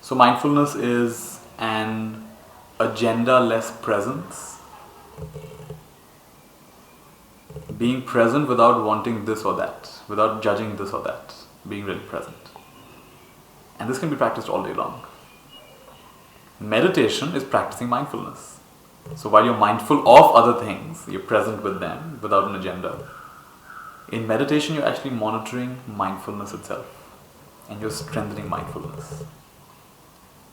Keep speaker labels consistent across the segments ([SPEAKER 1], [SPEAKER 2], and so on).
[SPEAKER 1] So mindfulness is an agenda-less presence. Being present without wanting this or that, without judging this or that, being really present. And this can be practiced all day long. Meditation is practicing mindfulness. So while you're mindful of other things, you're present with them without an agenda. In meditation, you're actually monitoring mindfulness itself, and you're strengthening mindfulness.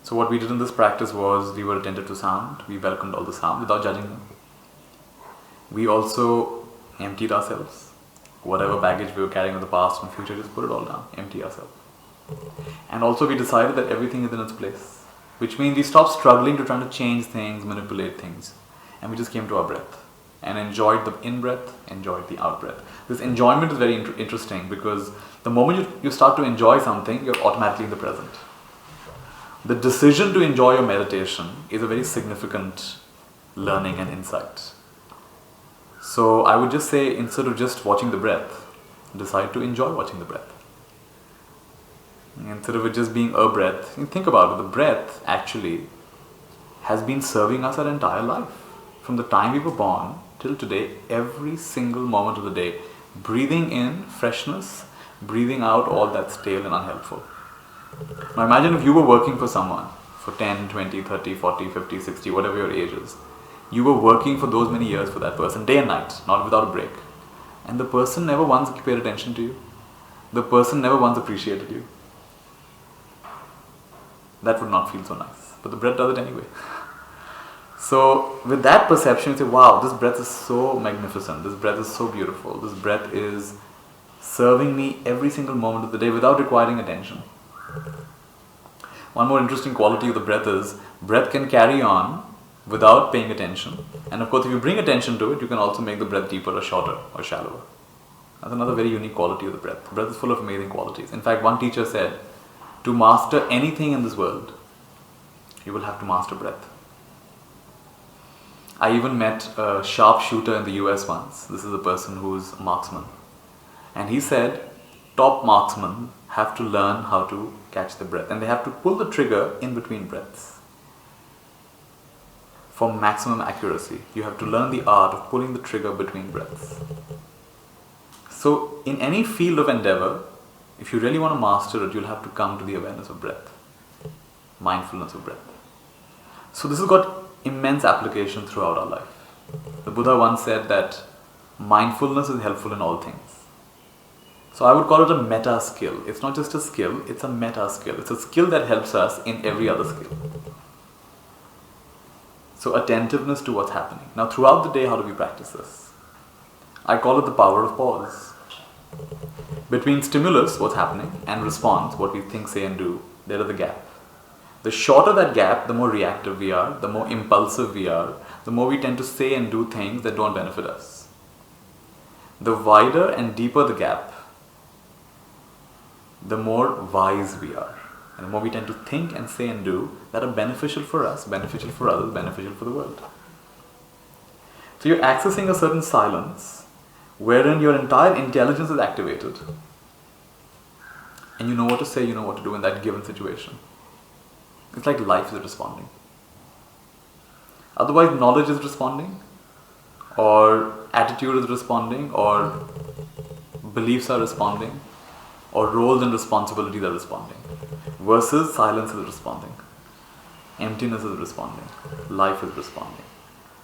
[SPEAKER 1] So what we did in this practice was we were attentive to sound, we welcomed all the sound without judging them. We also emptied ourselves. Whatever baggage we were carrying in the past and future, just put it all down, empty ourselves. And also we decided that everything is in its place, which means we stopped struggling to try to change things, manipulate things, and we just came to our breath and enjoyed the in-breath, enjoyed the out-breath. This enjoyment is very interesting because the moment you start to enjoy something, you're automatically in the present. The decision to enjoy your meditation is a very significant learning and insight. So I would just say, instead of just watching the breath, decide to enjoy watching the breath. Instead of it just being a breath, think about it. The breath actually has been serving us our entire life. From the time we were born till today, every single moment of the day, breathing in freshness, breathing out all that's stale and unhelpful. Now imagine if you were working for someone for 10, 20, 30, 40, 50, 60, whatever your age is. You were working for those many years for that person, day and night, not without a break. And the person never once paid attention to you. The person never once appreciated you. That would not feel so nice. But the breath does it anyway. So with that perception, you say, wow, this breath is so magnificent. This breath is so beautiful. This breath is serving me every single moment of the day without requiring attention. One more interesting quality of the breath can carry on without paying attention. And of course, if you bring attention to it, you can also make the breath deeper or shorter or shallower. That's another very unique quality of the breath. The breath is full of amazing qualities. In fact, one teacher said, to master anything in this world, you will have to master breath. I even met a sharpshooter in the US once. This is a person who's a marksman. And he said, top marksmen have to learn how to catch the breath. And they have to pull the trigger in between breaths. For maximum accuracy, you have to learn the art of pulling the trigger between breaths. So in any field of endeavor, if you really want to master it, you'll have to come to the awareness of breath, mindfulness of breath. So this has got immense application throughout our life. The Buddha once said that mindfulness is helpful in all things. So I would call it a meta skill. It's not just a skill, it's a meta skill. It's a skill that helps us in every other skill. So attentiveness to what's happening. Now throughout the day, how do we practice this? I call it the power of pause. Between stimulus, what's happening, and response, what we think, say and do, there is the gap. The shorter that gap, the more reactive we are, the more impulsive we are, the more we tend to say and do things that don't benefit us. The wider and deeper the gap, the more wise we are. And the more we tend to think and say and do that are beneficial for us, beneficial for others, beneficial for the world. So you're accessing a certain silence wherein your entire intelligence is activated. And you know what to say, you know what to do in that given situation. It's like life is responding. Otherwise, knowledge is responding, or attitude is responding, or beliefs are responding, or roles and responsibilities are responding. Versus silence is responding. Emptiness is responding. Life is responding.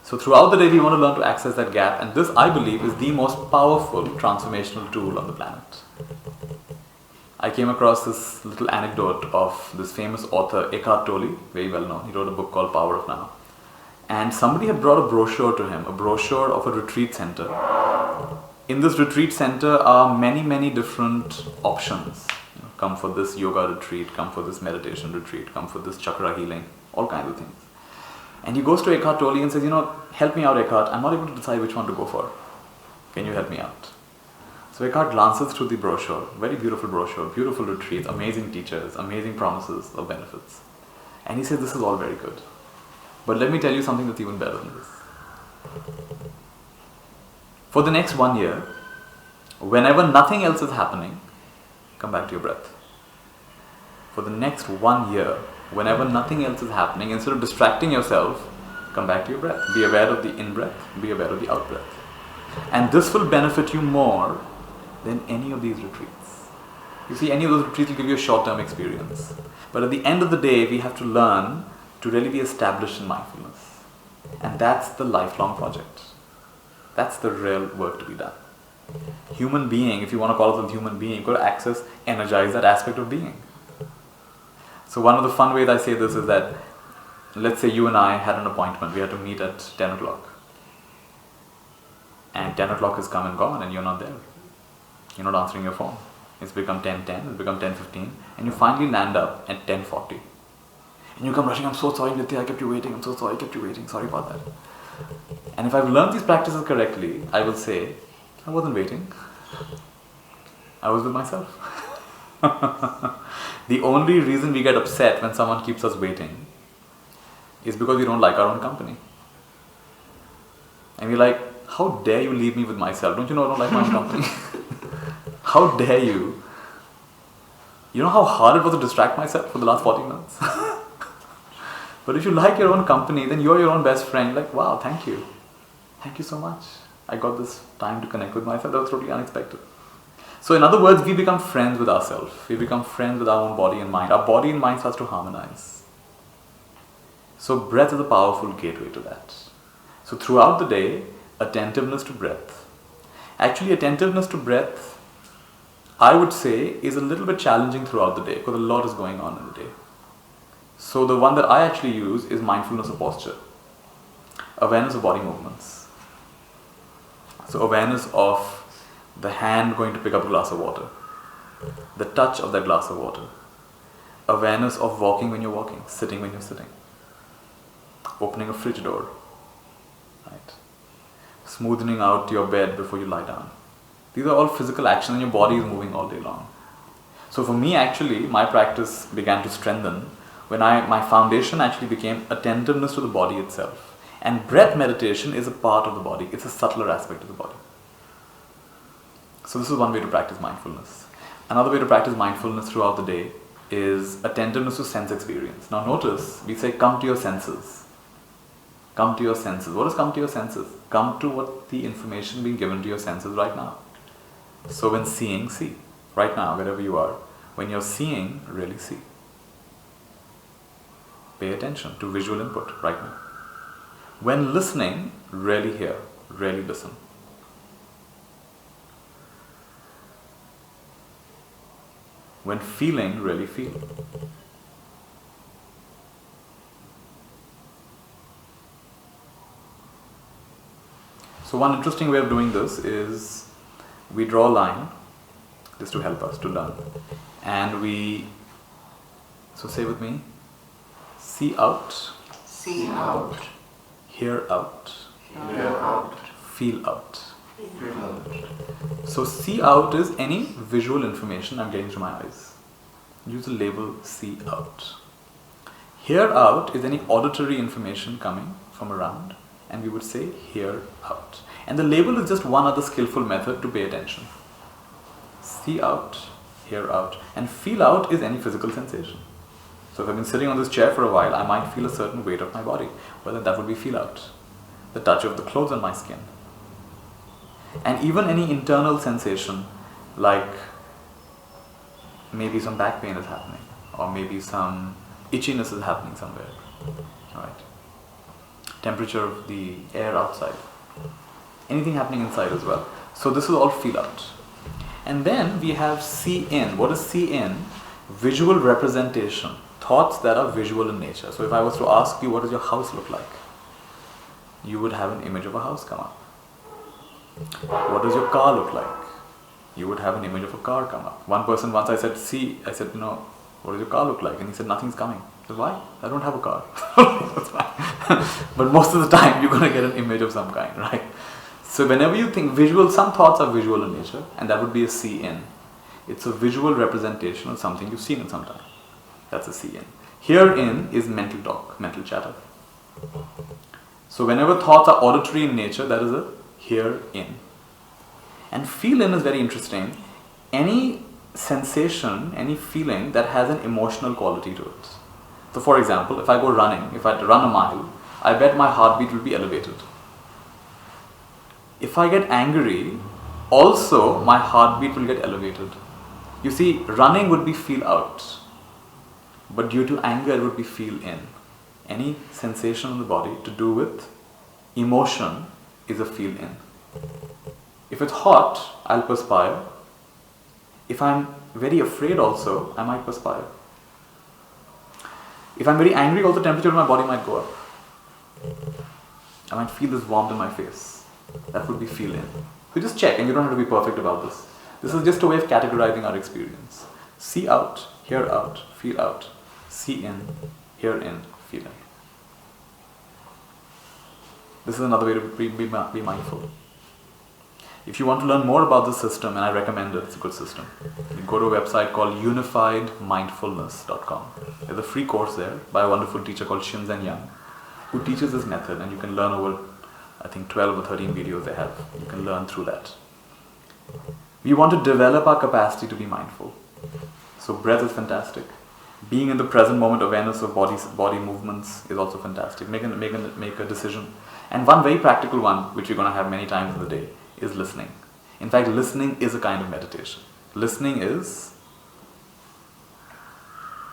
[SPEAKER 1] So throughout the day, we want to learn to access that gap, and this, I believe, is the most powerful transformational tool on the planet. I came across this little anecdote of this famous author, Eckhart Tolle, very well known. He wrote a book called Power of Now. And somebody had brought a brochure to him, a brochure of a retreat center. In this retreat center are many, many different options. Come for this yoga retreat, come for this meditation retreat, come for this chakra healing, all kinds of things. And he goes to Eckhart Tolle and says, help me out, Eckhart. I'm not able to decide which one to go for. Can you help me out? So Eckhart glances through the brochure, very beautiful brochure, beautiful retreats, amazing teachers, amazing promises of benefits. And he says, this is all very good. But let me tell you something that's even better than this. For the next 1 year, whenever nothing else is happening, come back to your breath. For the next 1 year, Whenever nothing else is happening, instead of distracting yourself, come back to your breath. Be aware of the in-breath, be aware of the out-breath. And this will benefit you more than any of these retreats. You see, any of those retreats will give you a short-term experience. But at the end of the day, we have to learn to really be established in mindfulness. And that's the lifelong project. That's the real work to be done. Human being, if you want to call it a human being, you've got to access, energize that aspect of being. So one of the fun ways I say this is that, let's say you and I had an appointment, we had to meet at 10 o'clock. And 10 o'clock has come and gone and you're not there. You're not answering your phone. It's become 10:10, it's become 10:15, and you finally land up at 10:40. And you come rushing, I'm so sorry Nithya, I kept you waiting, I'm so sorry I kept you waiting, sorry about that. And if I've learned these practices correctly, I will say, I wasn't waiting. I was with myself. The only reason we get upset when someone keeps us waiting is because we don't like our own company. And we're like, how dare you leave me with myself? Don't you know I don't like my own company? How dare you? You know how hard it was to distract myself for the last 40 minutes? But if you like your own company, then you're your own best friend. Like, wow, thank you. Thank you so much. I got this time to connect with myself. That was totally unexpected. So in other words, we become friends with ourselves. We become friends with our own body and mind. Our body and mind starts to harmonize. So breath is a powerful gateway to that. So throughout the day, attentiveness to breath. Actually, attentiveness to breath, I would say, is a little bit challenging throughout the day because a lot is going on in the day. So the one that I actually use is mindfulness of posture. Awareness of body movements. So awareness of the hand going to pick up a glass of water. The touch of that glass of water. Awareness of walking when you're walking, sitting when you're sitting. Opening a fridge door. Right? Smoothing out your bed before you lie down. These are all physical actions and your body is moving all day long. So for me actually, my practice began to strengthen when my foundation actually became attentiveness to the body itself. And breath meditation is a part of the body. It's a subtler aspect of the body. So this is one way to practice mindfulness. Another way to practice mindfulness throughout the day is attentiveness to sense experience. Now notice, we say come to your senses. Come to your senses. What does come to your senses? Come to what the information being given to your senses right now. So when seeing, see. Right now, wherever you are. When you're seeing, really see. Pay attention to visual input right now. When listening, really hear, really listen. When feeling, really feel. So one interesting way of doing this is we draw a line, just to help us to learn. And we, so say with me, see out.
[SPEAKER 2] See out.
[SPEAKER 1] Hear out.
[SPEAKER 2] Hear out.
[SPEAKER 1] Feel out.
[SPEAKER 2] Feel out.
[SPEAKER 1] So see out is any visual information I'm getting through my eyes. Use the label see out. Hear out is any auditory information coming from around, and we would say hear out. And the label is just one other skillful method to pay attention. See out, hear out, and feel out is any physical sensation. So if I've been sitting on this chair for a while, I might feel a certain weight of my body. Well, then that would be feel out. The touch of the clothes on my skin. And even any internal sensation, like maybe some back pain is happening, or maybe some itchiness is happening somewhere. Right? Temperature of the air outside. Anything happening inside as well. So this is all feel out. And then we have see in. What is see in? Visual representation. Thoughts that are visual in nature. So if I was to ask you, what does your house look like? You would have an image of a house come up. What does your car look like? You would have an image of a car come up. One person once I said, no, what does your car look like? And he said, nothing's coming. I said, why? I don't have a car. That's fine. But most of the time, you're going to get an image of some kind, right? So whenever you think visual, some thoughts are visual in nature, and that would be a see in. It's a visual representation of something you've seen in some time. That's a see in. Hear in is mental talk, mental chatter. So whenever thoughts are auditory in nature, that is a hear in. And feel in is very interesting. Any sensation, any feeling that has an emotional quality to it. So for example, if I go running, if I run a mile, I bet my heartbeat will be elevated. If I get angry, also my heartbeat will get elevated. You see, running would be feel out, but due to anger, it would be feel in. Any sensation in the body to do with emotion is a feel in. If it's hot, I'll perspire. If I'm very afraid also, I might perspire. If I'm very angry, also temperature in my body might go up. I might feel this warmth in my face. That would be feel in. So just check, and you don't have to be perfect about this. This is just a way of categorizing our experience. See out, hear out, feel out. See in, hear in, feel in. This is another way to be mindful. If you want to learn more about this system, and I recommend it, it's a good system, you go to a website called unifiedmindfulness.com. There's a free course there by a wonderful teacher called Shinzen Young, who teaches this method, and you can learn over, I think, 12 or 13 videos they have. You can learn through that. We want to develop our capacity to be mindful. So breath is fantastic. Being in the present moment, awareness of body movements is also fantastic. Make a decision. And one very practical one, which you're going to have many times in the day, is listening. In fact, listening is a kind of meditation. Listening is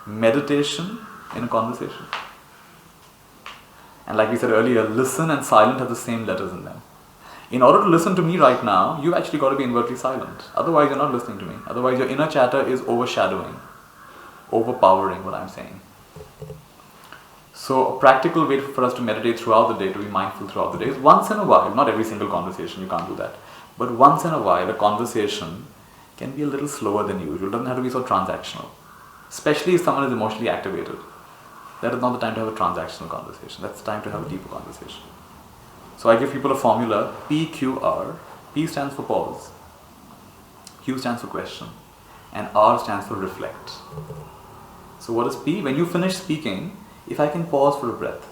[SPEAKER 1] meditation in a conversation. And like we said earlier, listen and silent have the same letters in them. In order to listen to me right now, you actually got to be inwardly silent. Otherwise, you're not listening to me. Otherwise, your inner chatter is overshadowing, overpowering what I'm saying. So a practical way for us to meditate throughout the day, to be mindful throughout the day, is once in a while, not every single conversation, you can't do that, but once in a while, a conversation can be a little slower than usual. It doesn't have to be so transactional. Especially if someone is emotionally activated. That is not the time to have a transactional conversation. That's the time to have a deeper conversation. So I give people a formula, PQR. P stands for pause, Q stands for question, and R stands for reflect. So what is P? When you finish speaking, if I can pause for a breath.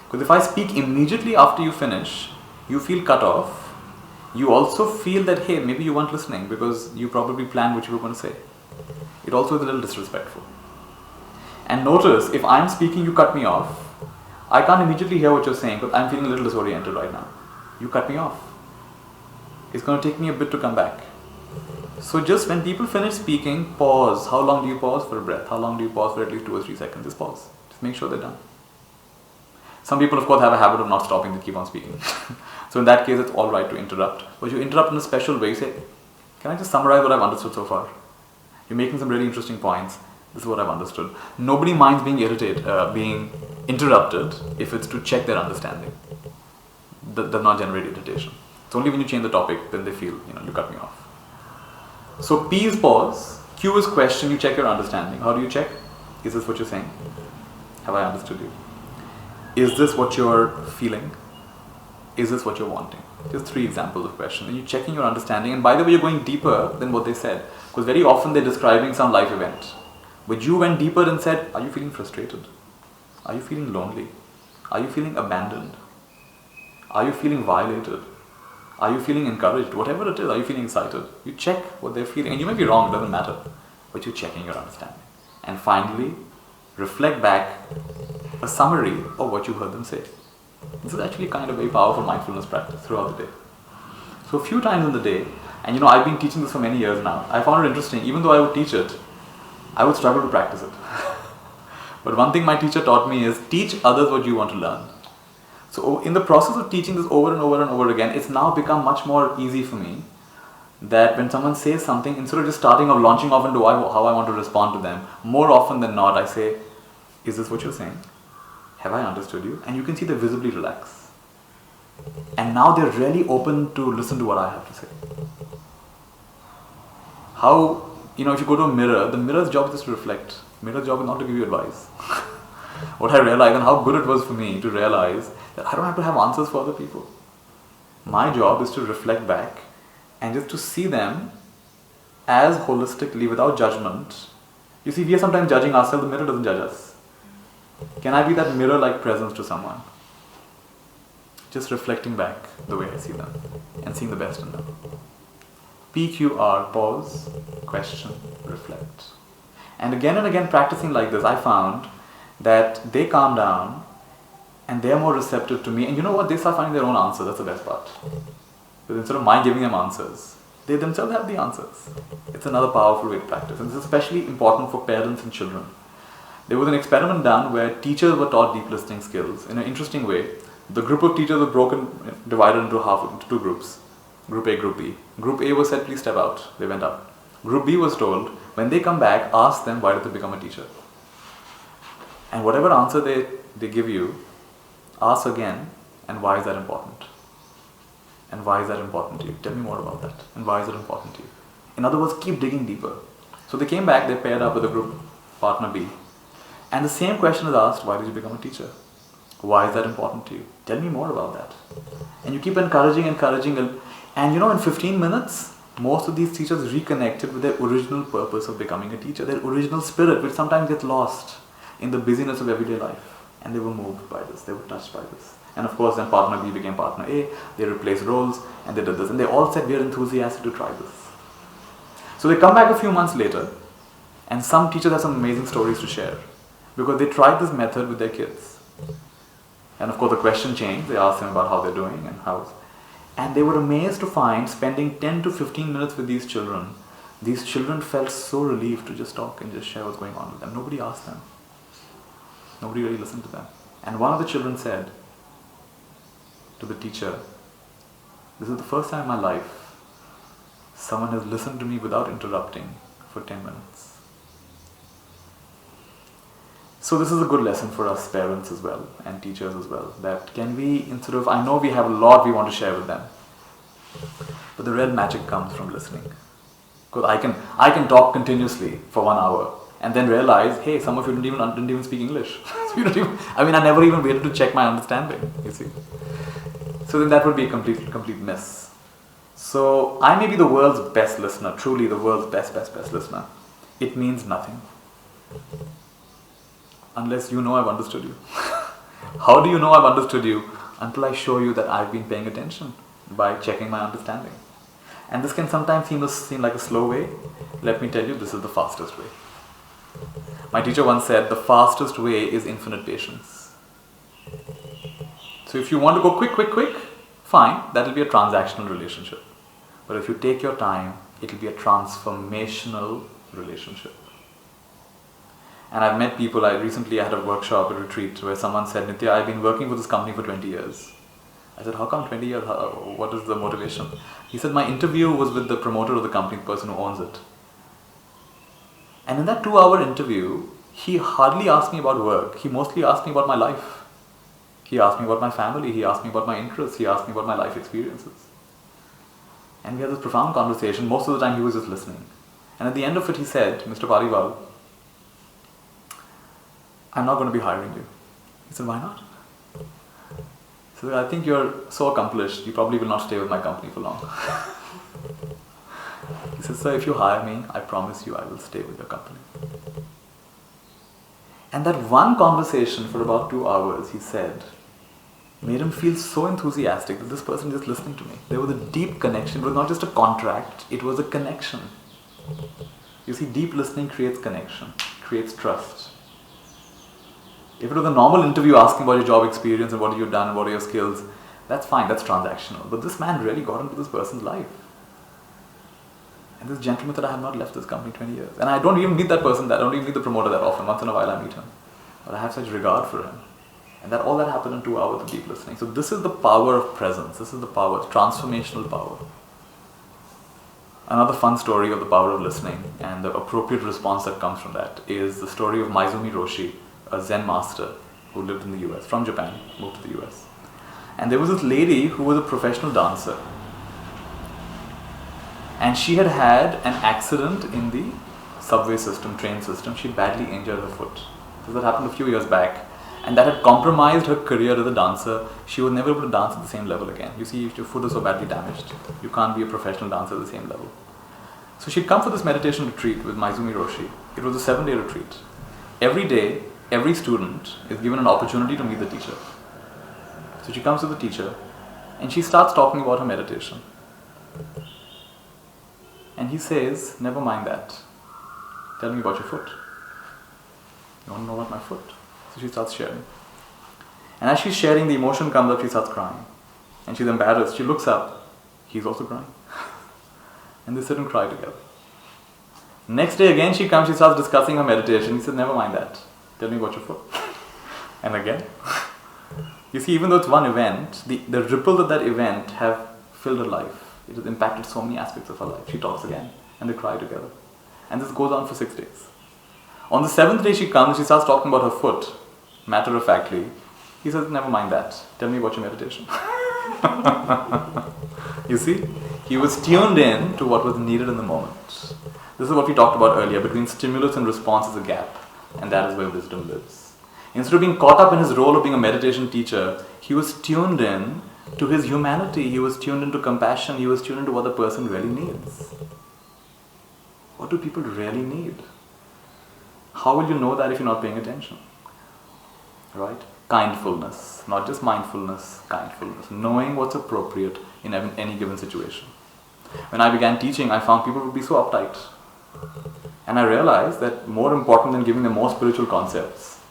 [SPEAKER 1] Because if I speak immediately after you finish, you feel cut off. You also feel that, hey, maybe you weren't listening because you probably planned what you were going to say. It also is a little disrespectful. And notice, if I'm speaking, you cut me off. I can't immediately hear what you're saying because I'm feeling a little disoriented right now. You cut me off. It's going to take me a bit to come back. So just when people finish speaking, pause. How long do you pause for a breath? How long do you pause for at least 2 or 3 seconds? Just pause. Just make sure they're done. Some people, of course, have a habit of not stopping. They keep on speaking. So in that case, it's all right to interrupt. But you interrupt in a special way. You say, can I just summarize what I've understood so far? You're making some really interesting points. This is what I've understood. Nobody minds being being interrupted if it's to check their understanding. That does not generate irritation. It's only when you change the topic, then they feel, you cut me off. So P is pause, Q is question, you check your understanding. How do you check? Is this what you're saying? Have I understood you? Is this what you're feeling? Is this what you're wanting? Just 3 examples of questions. And you're checking your understanding. And by the way, you're going deeper than what they said. Because very often they're describing some life event. But you went deeper and said, are you feeling frustrated? Are you feeling lonely? Are you feeling abandoned? Are you feeling violated? Are you feeling encouraged? Whatever it is, are you feeling excited? You check what they're feeling. And you may be wrong, it doesn't matter. But you're checking your understanding. And finally, reflect back a summary of what you heard them say. This is actually kind of a very powerful mindfulness practice throughout the day. So a few times in the day, and I've been teaching this for many years now, I found it interesting. Even though I would teach it, I would struggle to practice it. But one thing my teacher taught me is teach others what you want to learn. So in the process of teaching this over and over and over again, it's now become much more easy for me that when someone says something, instead of just starting or launching off into how I want to respond to them, more often than not I say, is this what you're saying? Have I understood you? And you can see they visibly relax. And now they're really open to listen to what I have to say. How, if you go to a mirror, the mirror's job is to reflect. Mirror's job is not to give you advice. What I realized, and how good it was for me to realize that I don't have to have answers for other people. My job is to reflect back and just to see them as holistically, without judgment. You see, we are sometimes judging ourselves, the mirror doesn't judge us. Can I be that mirror-like presence to someone? Just reflecting back the way I see them and seeing the best in them. PQR, pause, question, reflect. And again practicing like this, I found that they calm down and they're more receptive to me. And you know what? They start finding their own answers. That's the best part. Because instead of my giving them answers, they themselves have the answers. It's another powerful way to practice. And this is especially important for parents and children. There was an experiment done where teachers were taught deep listening skills in an interesting way. The group of teachers was divided into two groups. Group A, Group B. Group A was said, please step out. They went out. Group B was told, when they come back, ask them, why did they become a teacher? And whatever answer they give you, ask again, and why is that important? And why is that important to you? Tell me more about that. And why is it important to you? In other words, keep digging deeper. So they came back, they paired up with the group partner B. And the same question is asked, why did you become a teacher? Why is that important to you? Tell me more about that. And you keep encouraging. And in 15 minutes, most of these teachers reconnected with their original purpose of becoming a teacher, their original spirit, which sometimes gets lost in the busyness of everyday life. And they were moved by this, they were touched by this. And of course, then partner B became partner A, they replaced roles, and they did this. And they all said, we are enthusiastic to try this. So they come back a few months later, and some teachers have some amazing stories to share, because they tried this method with their kids. And of course, the question changed. They asked them about how they're doing and they were amazed to find, spending 10 to 15 minutes with these children felt so relieved to just talk and just share what's going on with them. Nobody asked them. Nobody really listened to them. And one of the children said to the teacher, this is the first time in my life someone has listened to me without interrupting for 10 minutes. So this is a good lesson for us parents as well and teachers as well, that can we, I know we have a lot we want to share with them, but the real magic comes from listening. Because I can talk continuously for 1 hour and then realize, hey, some of you didn't even speak English. I never even waited to check my understanding, you see. So then that would be a complete miss. So I may be the world's best listener, truly the world's best listener. It means nothing. Unless you know I've understood you. How do you know I've understood you? Until I show you that I've been paying attention by checking my understanding. And this can sometimes seem like a slow way. Let me tell you, this is the fastest way. My teacher once said, the fastest way is infinite patience. So if you want to go quick, fine, that'll be a transactional relationship. But if you take your time, it'll be a transformational relationship. And I've met people, recently had a workshop, a retreat, where someone said, Nithya, I've been working for this company for 20 years. I said, how come 20 years? What is the motivation? He said, my interview was with the promoter of the company, the person who owns it. And in that 2-hour interview, he hardly asked me about work. He mostly asked me about my life. He asked me about my family. He asked me about my interests. He asked me about my life experiences. And we had this profound conversation. Most of the time he was just listening. And at the end of it, he said, Mr. Pariwal, I'm not going to be hiring you. He said, why not? He said, I think you're so accomplished, you probably will not stay with my company for long. He said, sir, if you hire me, I promise you I will stay with your company. And that one conversation for about 2 hours, he said, made him feel so enthusiastic that this person is just listening to me. There was a deep connection. It was not just a contract, it was a connection. You see, deep listening creates connection, creates trust. If it was a normal interview asking about your job experience and what have you done and what are your skills, that's fine, that's transactional. But this man really got into this person's life. And this gentleman said, I have not left this company 20 years. And I don't even meet that person, I don't even meet the promoter that often. Once in a while I meet him. But I have such regard for him. And all that happened in 2 hours of deep listening. So this is the power of presence. This is the power, transformational power. Another fun story of the power of listening and the appropriate response that comes from that is the story of Maizumi Roshi, a Zen master who lived in the US, from Japan, moved to the US. And there was this lady who was a professional dancer. And she had had an accident in the subway system, train system. She badly injured her foot. So that happened a few years back. And that had compromised her career as a dancer. She was never able to dance at the same level again. You see, if your foot is so badly damaged, you can't be a professional dancer at the same level. So she'd come for this meditation retreat with Maizumi Roshi. It was a 7-day retreat. Every day, every student is given an opportunity to meet the teacher. So she comes to the teacher and she starts talking about her meditation. And he says, never mind that. Tell me about your foot. You want to know about my foot? So she starts sharing. And as she's sharing, the emotion comes up, she starts crying. And she's embarrassed. She looks up. He's also crying. And they sit and cry together. Next day again she comes, she starts discussing her meditation. He says, never mind that. Tell me about your foot. And again. You see, even though it's one event, the ripples of that event have filled her life. It has impacted so many aspects of her life. She talks again. And they cry together. And this goes on for 6 days. On the 7th day she comes, she starts talking about her foot. Matter-of-factly. He says, never mind that. Tell me about your meditation. You see, he was tuned in to what was needed in the moment. This is what we talked about earlier. Between stimulus and response is a gap. And that is where wisdom lives. Instead of being caught up in his role of being a meditation teacher, he was tuned in to his humanity. He was tuned into compassion. He was tuned into what the person really needs. What do people really need? How will you know that if you're not paying attention? Right? Kindfulness, not just mindfulness, kindfulness. Knowing what's appropriate in any given situation. When I began teaching, I found people would be so uptight. And I realized that more important than giving them more spiritual concepts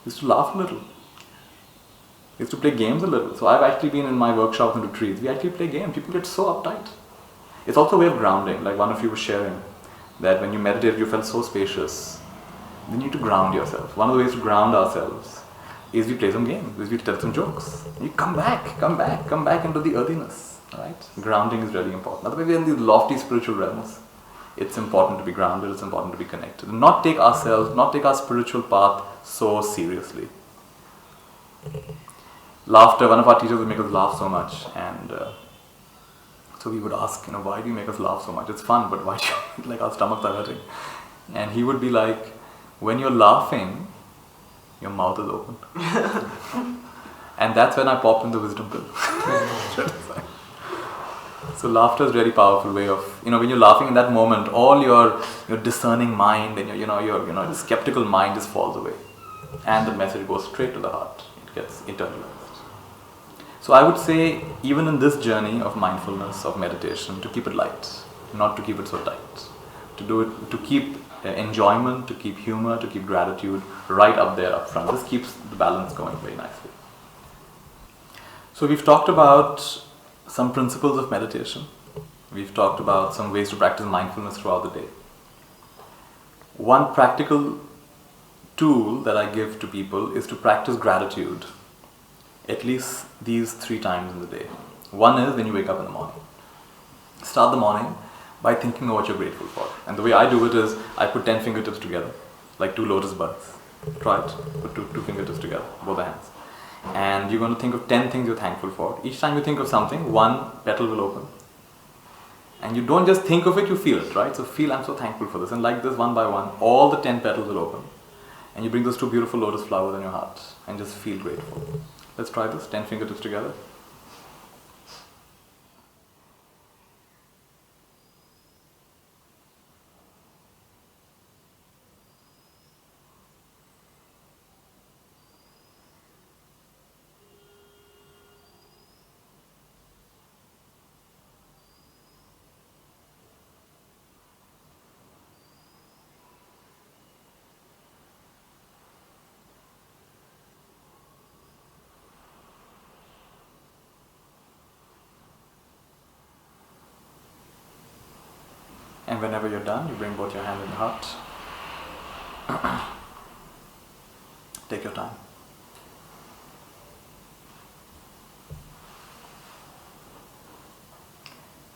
[SPEAKER 1] is to laugh a little. Is to play games a little. So I've actually been in my workshops and retreats. We actually play games. People get so uptight. It's also a way of grounding. Like one of you was sharing that when you meditate, you felt so spacious. You need to ground yourself. One of the ways to ground ourselves is we play some games, is we tell some jokes. You come back into the earthiness, right? Grounding is really important. Otherwise we're in these lofty spiritual realms. It's important to be grounded, it's important to be connected. And not take our spiritual path so seriously. Laughter, one of our teachers would make us laugh so much, and so we would ask, why do you make us laugh so much? It's fun, but why do you, like our stomachs are hurting. And he would be like, when you're laughing, your mouth is open. And that's when I popped in the wisdom pill. So laughter is a really powerful way of, when you're laughing in that moment, all your discerning mind and your skeptical mind just falls away. And the message goes straight to the heart. It gets internalized. So I would say, even in this journey of mindfulness, of meditation, to keep it light, not to keep it so tight. To do it, to keep enjoyment, to keep humor, to keep gratitude right up there, up front. This keeps the balance going very nicely. So we've talked about some principles of meditation. We've talked about some ways to practice mindfulness throughout the day. One practical tool that I give to people is to practice gratitude at least these 3 times in the day. One is when you wake up in the morning. Start the morning by thinking of what you're grateful for. And the way I do it is, I put 10 fingertips together, like 2 lotus buds. Try it. Put two fingertips together, both the hands. And you're going to think of 10 things you're thankful for. Each time you think of something, 1 petal will open. And you don't just think of it, you feel it, right? So feel, I'm so thankful for this. And like this, one by one, all the 10 petals will open. And you bring those 2 beautiful lotus flowers in your heart and just feel grateful. Let's try this, 10 fingertips together. And whenever you're done, you bring both your hands in the heart. Take your time.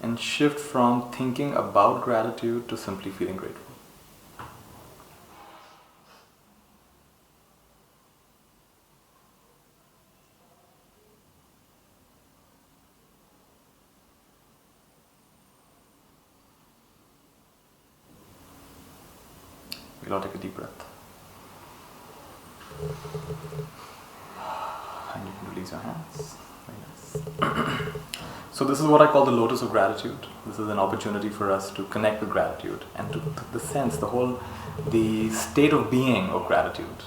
[SPEAKER 1] And shift from thinking about gratitude to simply feeling grateful. We'll all take a deep breath. And you can release your hands. Very nice. So this is what I call the lotus of gratitude. This is an opportunity for us to connect with gratitude and to the sense, the state of being of gratitude.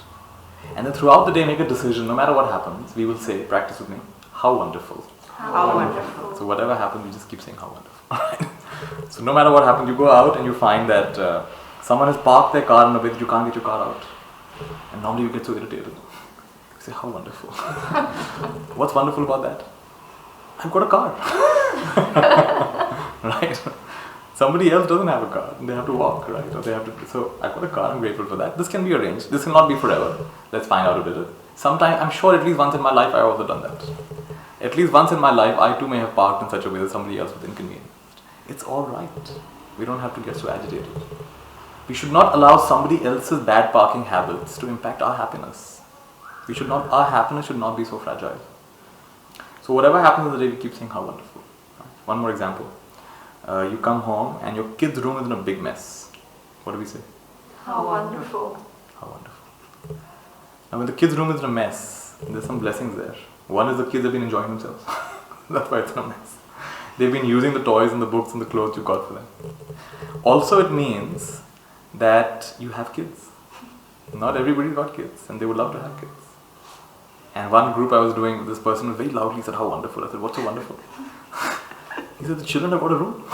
[SPEAKER 1] And then throughout the day make a decision, no matter what happens, we will say, practice with me, how wonderful.
[SPEAKER 2] How wonderful.
[SPEAKER 1] So whatever happens, we just keep saying how wonderful. So no matter what happens, you go out and you find that someone has parked their car in a way that you can't get your car out. And normally we get so irritated. We say, how wonderful. What's wonderful about that? I've got a car. Right? Somebody else doesn't have a car. They have to walk, right? Or they have to. So I've got a car. I'm grateful for that. This can be arranged. This will not be forever. Let's find out a bit. Sometime, I'm sure at least once in my life I've also done that. At least once in my life, I too may have parked in such a way that somebody else was inconvenienced. It's all right. We don't have to get so agitated. We should not allow somebody else's bad parking habits to impact our happiness. Our happiness should not be so fragile. So whatever happens in the day, we keep saying how wonderful. One more example. You come home and your kid's room is in a big mess. What do we say?
[SPEAKER 2] How wonderful.
[SPEAKER 1] How wonderful. Now when the kid's room is in a mess, there's some blessings there. One is the kids have been enjoying themselves. That's why it's in a mess. They've been using the toys and the books and the clothes you got for them. Also it means that you have kids. Not everybody got kids and they would love to have kids. And one group I was doing, this person very loudly said, how wonderful. I said, what's so wonderful? He said, the children have got a room.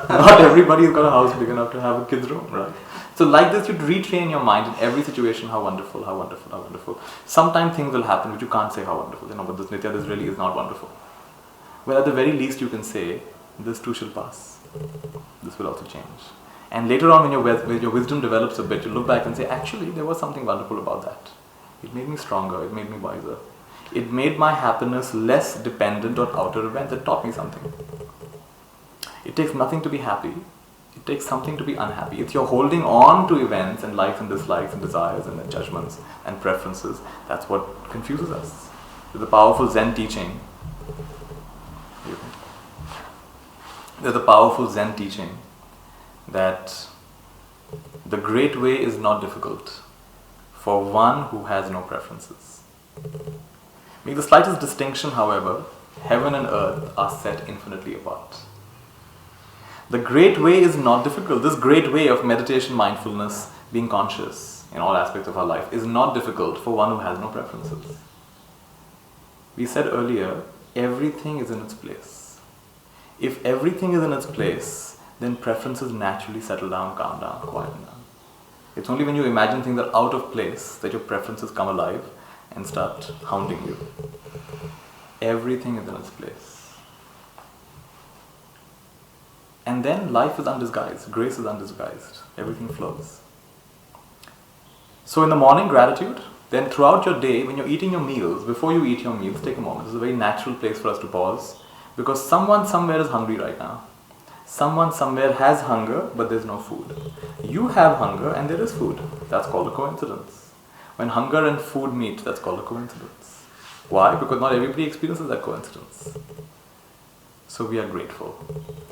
[SPEAKER 1] Not everybody's got a house big enough to have a kid's room, right? So like this, you'd retrain your mind in every situation, how wonderful, how wonderful, how wonderful. Sometimes things will happen which you can't say how wonderful. But this Nithya, this really is not wonderful. Well, at the very least you can say, this too shall pass. This will also change. And later on when your wisdom develops a bit, you look back and say, actually there was something wonderful about that. It made me stronger, it made me wiser. It made my happiness less dependent on outer events. It taught me something. It takes nothing to be happy. It takes something to be unhappy. It's your holding on to events and likes and dislikes and desires and judgments and preferences. That's what confuses us. There's a powerful Zen teaching. There's a powerful Zen teaching that the great way is not difficult for one who has no preferences. Make the slightest distinction, however, heaven and earth are set infinitely apart. The great way is not difficult. This great way of meditation, mindfulness, being conscious in all aspects of our life is not difficult for one who has no preferences. We said earlier, everything is in its place. If everything is in its place, then preferences naturally settle down, calm down, quieten down. It's only when you imagine things are out of place that your preferences come alive and start hounding you. Everything is in its place. And then life is undisguised, grace is undisguised, everything flows. So in the morning, gratitude. Then throughout your day, when you're eating your meals, before you eat your meals, take a moment. This is a very natural place for us to pause, because someone somewhere is hungry right now. Someone somewhere has hunger, but there's no food. You have hunger and there is food. That's called a coincidence. When hunger and food meet, that's called a coincidence. Why? Because not everybody experiences that coincidence. So we are grateful.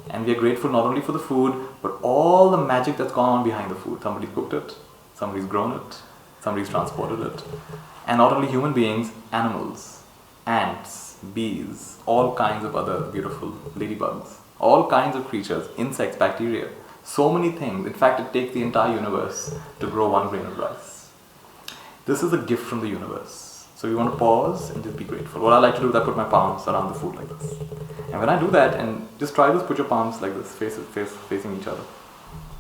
[SPEAKER 1] And we are grateful not only for the food, but all the magic that's gone on behind the food. Somebody's cooked it, somebody's grown it, somebody's transported it. And not only human beings, animals, ants, bees, all kinds of other beautiful ladybugs, all kinds of creatures, insects, bacteria, so many things. In fact, it takes the entire universe to grow one grain of rice. This is a gift from the universe. So we want to pause and just be grateful. What I like to do is I put my palms around the food like this. And when I do that, and just try this, put your palms like this, facing each other.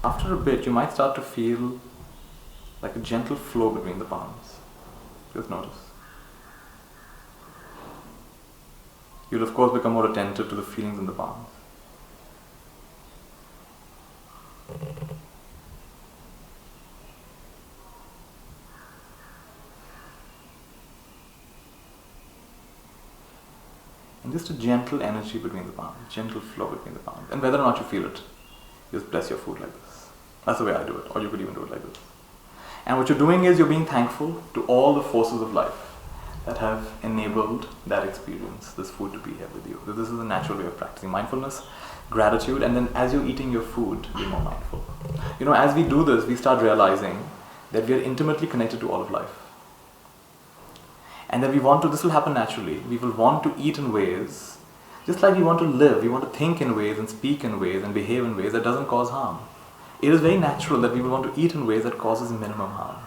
[SPEAKER 1] After a bit, you might start to feel like a gentle flow between the palms. Just notice. You'll of course become more attentive to the feelings in the palms. And just a gentle energy between the palms, gentle flow between the palms. And whether or not you feel it, just bless your food like this. That's the way I do it, or you could even do it like this. And what you're doing is you're being thankful to all the forces of life that have enabled that experience, this food to be here with you. This is a natural way of practicing mindfulness, gratitude, and then as you're eating your food, be more mindful. As we do this, we start realizing that we are intimately connected to all of life. And that this will happen naturally, we will want to eat in ways, just like we want to live, we want to think in ways and speak in ways and behave in ways that doesn't cause harm. It is very natural that we will want to eat in ways that causes minimum harm.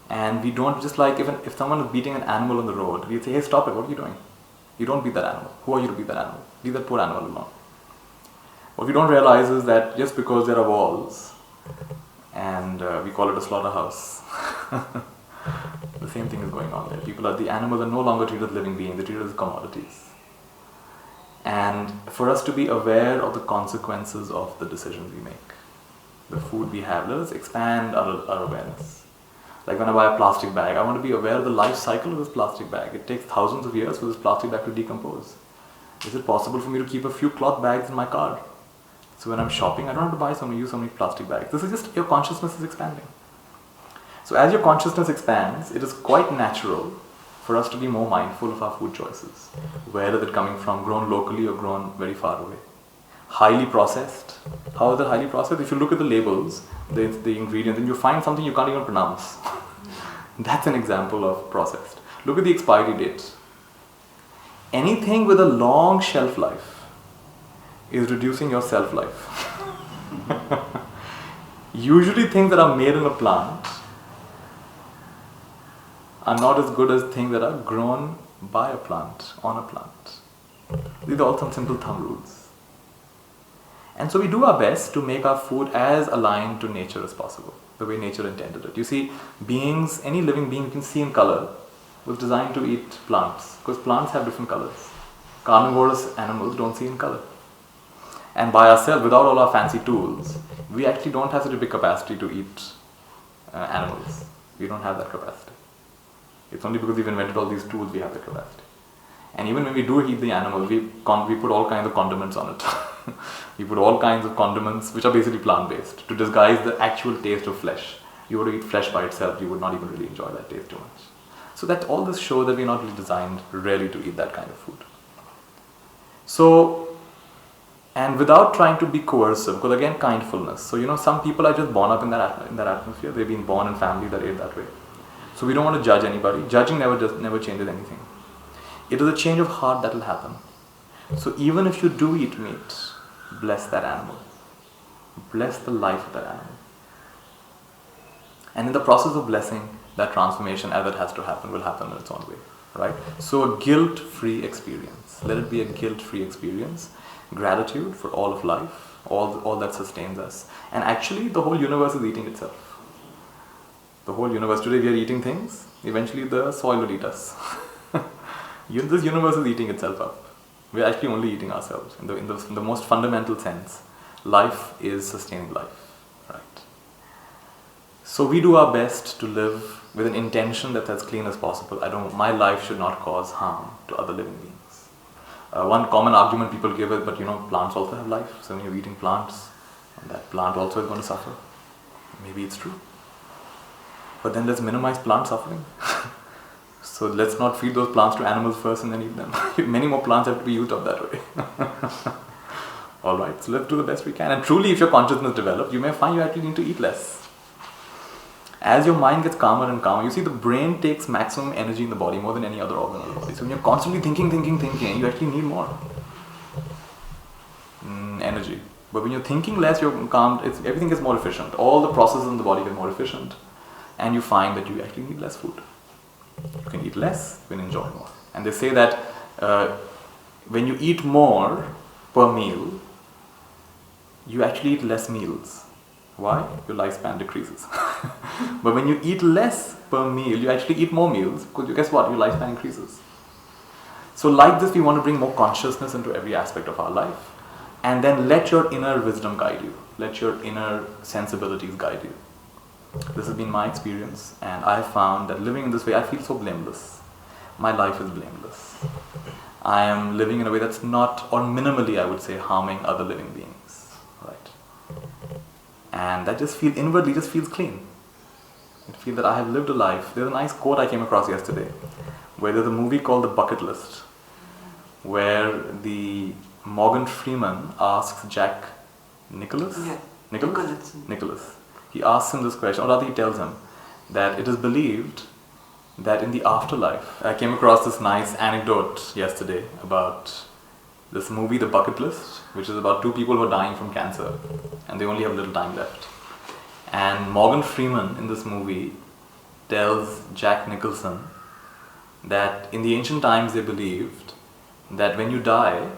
[SPEAKER 1] And we don't, just like if someone is beating an animal on the road, we say, hey, stop it, what are you doing? You don't beat that animal. Who are you to beat that animal? Leave that poor animal alone. What we don't realize is that just because there are walls and we call it a slaughterhouse. The same thing is going on there. The animals are no longer treated as living beings, they're treated as commodities. And for us to be aware of the consequences of the decisions we make, the food we have, let us expand our awareness. Like when I buy a plastic bag, I want to be aware of the life cycle of this plastic bag. It takes thousands of years for this plastic bag to decompose. Is it possible for me to keep a few cloth bags in my car? So when I'm shopping, I don't have to use so many plastic bags. This is just your consciousness is expanding. So as your consciousness expands, it is quite natural for us to be more mindful of our food choices. Where is it coming from, grown locally or grown very far away? Highly processed. How is it highly processed? If you look at the labels, the ingredients, and you find something you can't even pronounce. That's an example of processed. Look at the expiry date. Anything with a long shelf life is reducing your self life. Usually things that are made in a plant are not as good as things that are grown by a plant, on a plant. These are all some simple thumb rules. And so we do our best to make our food as aligned to nature as possible, the way nature intended it. You see, beings, any living being you can see in color, was designed to eat plants, because plants have different colors. Carnivorous animals don't see in color. And by ourselves, without all our fancy tools, we actually don't have such a big capacity to eat animals. We don't have that capacity. It's only because we've invented all these tools we have that capacity. And even when we do eat the animal, we put all kinds of condiments on it. We put all kinds of condiments, which are basically plant-based, to disguise the actual taste of flesh. You were to eat flesh by itself, you would not even really enjoy that taste too much. So that all this shows that we're not really designed really to eat that kind of food. So, and without trying to be coercive, because again, kindfulness. So some people are just born up in that atmosphere. They've been born in families that ate that way. So we don't want to judge anybody. Judging never changes anything. It is a change of heart that will happen. So even if you do eat meat, bless that animal. Bless the life of that animal. And in the process of blessing, that transformation, as it has to happen, will happen in its own way. Right? So a guilt-free experience. Let it be a guilt-free experience. Gratitude for all of life, all that sustains us. And actually, the whole universe is eating itself. The whole universe. Today we are eating things. Eventually the soil will eat us. This universe is eating itself up. We are actually only eating ourselves. In the most fundamental sense, life is sustaining life. Right? So we do our best to live with an intention that's as clean as possible. My life should not cause harm to other living beings. One common argument people give is, but plants also have life. So when you're eating plants, that plant also is going to suffer. Maybe it's true. But then let's minimize plant suffering. So let's not feed those plants to animals first and then eat them. Many more plants have to be used up that way. Alright, so let's do the best we can. And truly, if your consciousness develops, you may find you actually need to eat less. As your mind gets calmer and calmer, you see the brain takes maximum energy in the body, more than any other organ in the body. So when you're constantly thinking, you actually need more energy. But when you're thinking less, you're calm, everything gets more efficient. All the processes in the body get more efficient. And you find that you actually need less food. You can eat less, you can enjoy more. And they say that when you eat more per meal, you actually eat less meals. Why? Your lifespan decreases. But when you eat less per meal, you actually eat more meals, because guess what? Your lifespan increases. So like this, we want to bring more consciousness into every aspect of our life. And then let your inner wisdom guide you. Let your inner sensibilities guide you. This has been my experience, and I have found that living in this way, I feel so blameless. My life is blameless. I am living in a way that's not, or minimally I would say, harming other living beings. Right? And that inwardly just feels clean. I feel that I have lived a life. There's a nice quote I came across yesterday, where there's a movie called The Bucket List, where the Morgan Freeman asks Jack Nicholas? Nicholas. He asks him this question, or rather he tells him that it is believed that in the afterlife, I came across this nice anecdote yesterday about this movie, The Bucket List, which is about two people who are dying from cancer and they only have little time left. And Morgan Freeman in this movie tells Jack Nicholson that in the ancient times they believed that when you die,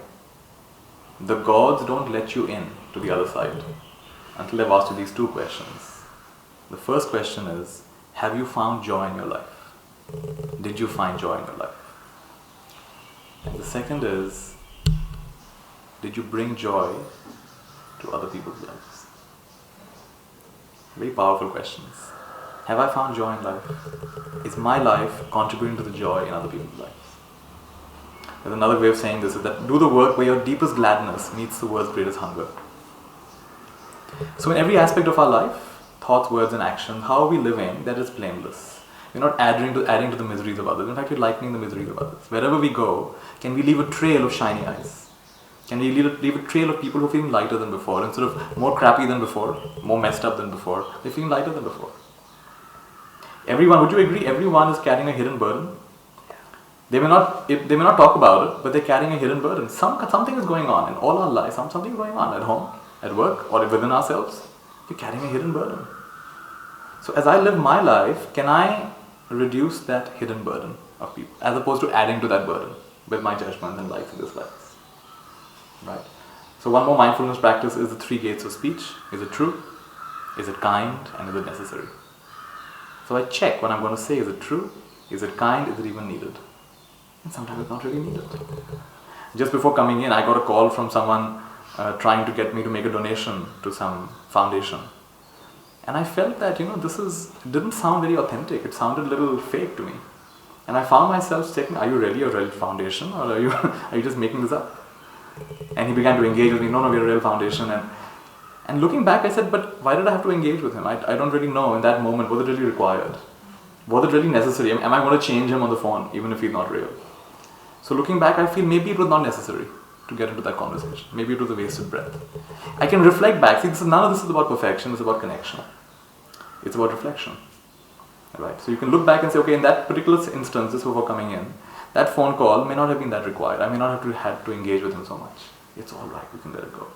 [SPEAKER 1] the gods don't let you in to the other side. until I've asked you these two questions. The first question is, have you found joy in your life? Did you find joy in your life? And the second is, did you bring joy to other people's lives? Very powerful questions. Have I found joy in life? Is my life contributing to the joy in other people's lives? There's another way of saying this is that do the work where your deepest gladness meets the world's greatest hunger. So in every aspect of our life, thoughts, words and actions, how are we living that is blameless? We're not adding to the miseries of others. In fact, we're lightening the miseries of others. Wherever we go, can we leave a trail of shiny eyes? Can we leave a trail of people who are feeling lighter than before? Instead of more crappy than before, more messed up than before, they're feeling lighter than before. Everyone, would you agree, everyone is carrying a hidden burden? They may not talk about it, but they're carrying a hidden burden. Something is going on in all our lives. Something is going on at home, at work, or within ourselves. We're carrying a hidden burden. So as I live my life, can I reduce that hidden burden of people, as opposed to adding to that burden with my judgments and likes and dislikes? Right? So one more mindfulness practice is the 3 gates of speech. Is it true? Is it kind? And is it necessary? So I check what I'm going to say. Is it true? Is it kind? Is it even needed? And sometimes it's not really needed. Just before coming in, I got a call from someone trying to get me to make a donation to some foundation. And I felt that, it didn't sound very authentic. It sounded a little fake to me. And I found myself checking, are you really a real foundation or are you just making this up? And he began to engage with me, no, we're a real foundation. And looking back, I said, but why did I have to engage with him? I don't really know in that moment, was it really required? Was it really necessary? Am I going to change him on the phone, even if he's not real? So looking back, I feel maybe it was not necessary to get into that conversation. Maybe it was a wasted breath. I can reflect back. See, none of this is about perfection, it's about connection. It's about reflection. Right? So you can look back and say, okay, in that particular instance, just before coming in, that phone call may not have been that required. I may not have had to engage with him so much. It's all right, we can let it go.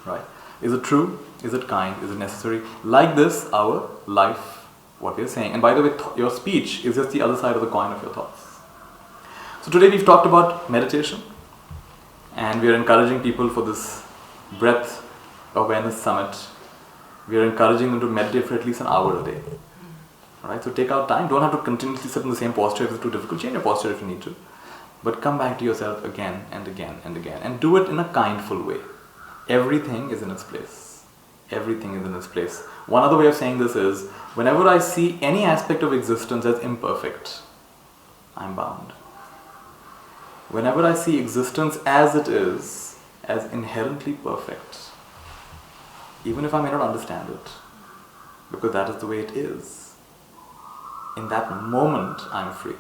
[SPEAKER 1] Right? Is it true? Is it kind? Is it necessary? Like this, our life, what we are saying. And by the way, your speech is just the other side of the coin of your thoughts. So today we've talked about meditation, and we are encouraging people for this breath awareness summit. We are encouraging them to meditate for at least an hour a day. Alright, so take out time. Don't have to continuously sit in the same posture if it's too difficult. Change your posture if you need to. But come back to yourself again and again and again. And do it in a kindful way. Everything is in its place. Everything is in its place. One other way of saying this is, whenever I see any aspect of existence as imperfect, I'm bound. Whenever I see existence as it is, as inherently perfect, even if I may not understand it, because that is the way it is, in that moment I'm free.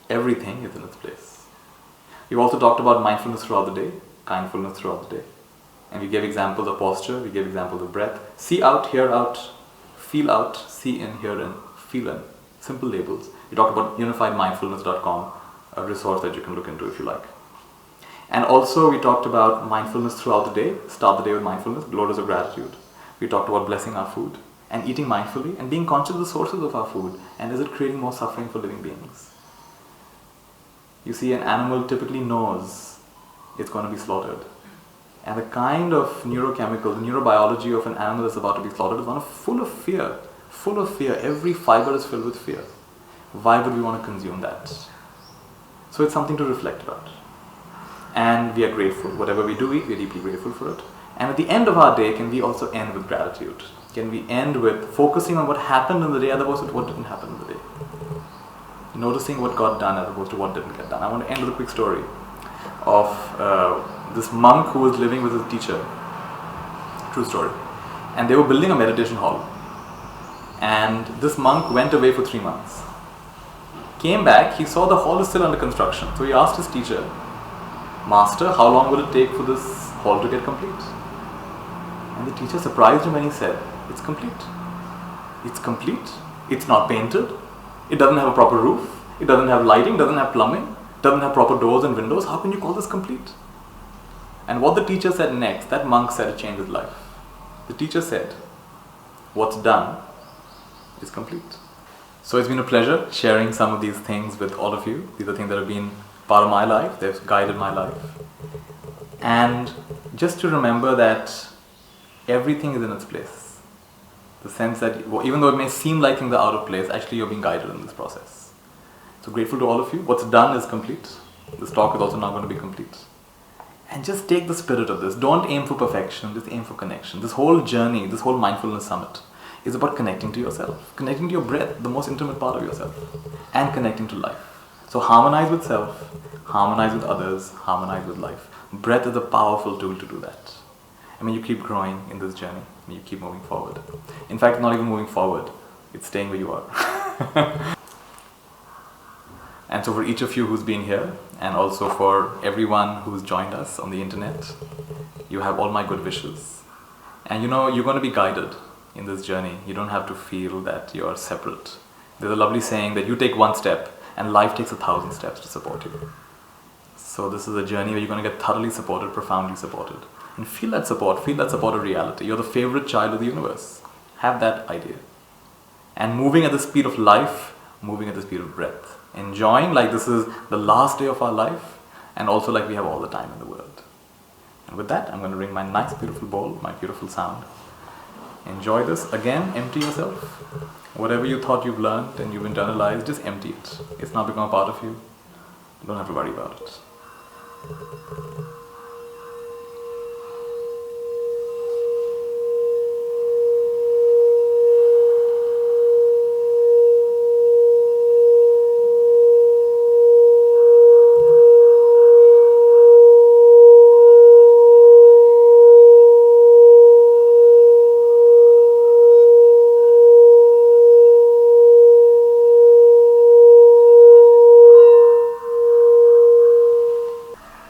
[SPEAKER 1] Everything is in its place. We've also talked about mindfulness throughout the day, kindfulness throughout the day. And we gave examples of posture, we gave examples of breath. See out, hear out, feel out, see in, hear in, feel in. Simple labels. We talked about unifiedmindfulness.com, a resource that you can look into if you like. And also we talked about mindfulness throughout the day. Start the day with mindfulness, lotus of gratitude. We talked about blessing our food and eating mindfully and being conscious of the sources of our food, and is it creating more suffering for living beings? You see, an animal typically knows it's going to be slaughtered. And the kind of neurochemical, the neurobiology of an animal that's about to be slaughtered is one of full of fear. Full of fear. Every fiber is filled with fear. Why would we want to consume that? So it's something to reflect about. And we are grateful. Whatever we do eat, we are deeply grateful for it. And at the end of our day, can we also end with gratitude? Can we end with focusing on what happened in the day as opposed to what didn't happen in the day? Noticing what got done as opposed to what didn't get done. I want to end with a quick story of this monk who was living with his teacher. True story. And they were building a meditation hall. And this monk went away for 3 months. Came back, he saw the hall is still under construction. So he asked his teacher, Master, how long will it take for this hall to get complete? And the teacher surprised him when he said, it's complete. It's complete. It's not painted. It doesn't have a proper roof. It doesn't have lighting, doesn't have plumbing, doesn't have proper doors and windows. How can you call this complete? And what the teacher said next, that monk said, it changed his life. The teacher said, what's done is complete. So it's been a pleasure sharing some of these things with all of you. These are things that have been part of my life. They've guided my life. And just to remember that everything is in its place. The sense that even though it may seem like things are out of place, actually you're being guided in this process. So grateful to all of you. What's done is complete. This talk is also now going to be complete. And just take the spirit of this. Don't aim for perfection, just aim for connection. This whole journey, this whole mindfulness summit is about connecting to yourself, connecting to your breath, the most intimate part of yourself, and connecting to life. So harmonize with self, harmonize with others, harmonize with life. Breath is a powerful tool to do that. I mean, you keep growing in this journey, and you keep moving forward. In fact, not even moving forward, it's staying where you are. And so for each of you who's been here, and also for everyone who's joined us on the internet, you have all my good wishes. And you're going to be guided in this journey. You don't have to feel that you're separate. There's a lovely saying that you take one step, and life takes 1,000 steps to support you. So this is a journey where you're going to get thoroughly supported, profoundly supported. And feel that support of reality. You're the favorite child of the universe. Have that idea. And moving at the speed of life, moving at the speed of breath. Enjoying like this is the last day of our life, and also like we have all the time in the world. And with that, I'm going to bring my nice beautiful bowl, my beautiful sound. Enjoy this. Again, empty yourself. Whatever you thought you've learned and you've internalized, just empty it. It's now become a part of you. You don't have to worry about it.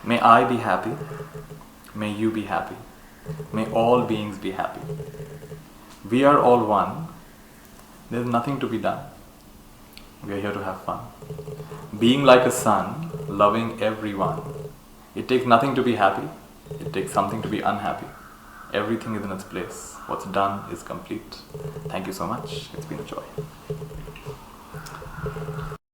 [SPEAKER 1] May I be happy. May you be happy. May all beings be happy. We are all one. There's nothing to be done. We are here to have fun. Being like a sun, loving everyone. It takes nothing to be happy. It takes something to be unhappy. Everything is in its place. What's done is complete. Thank you so much. It's been a joy.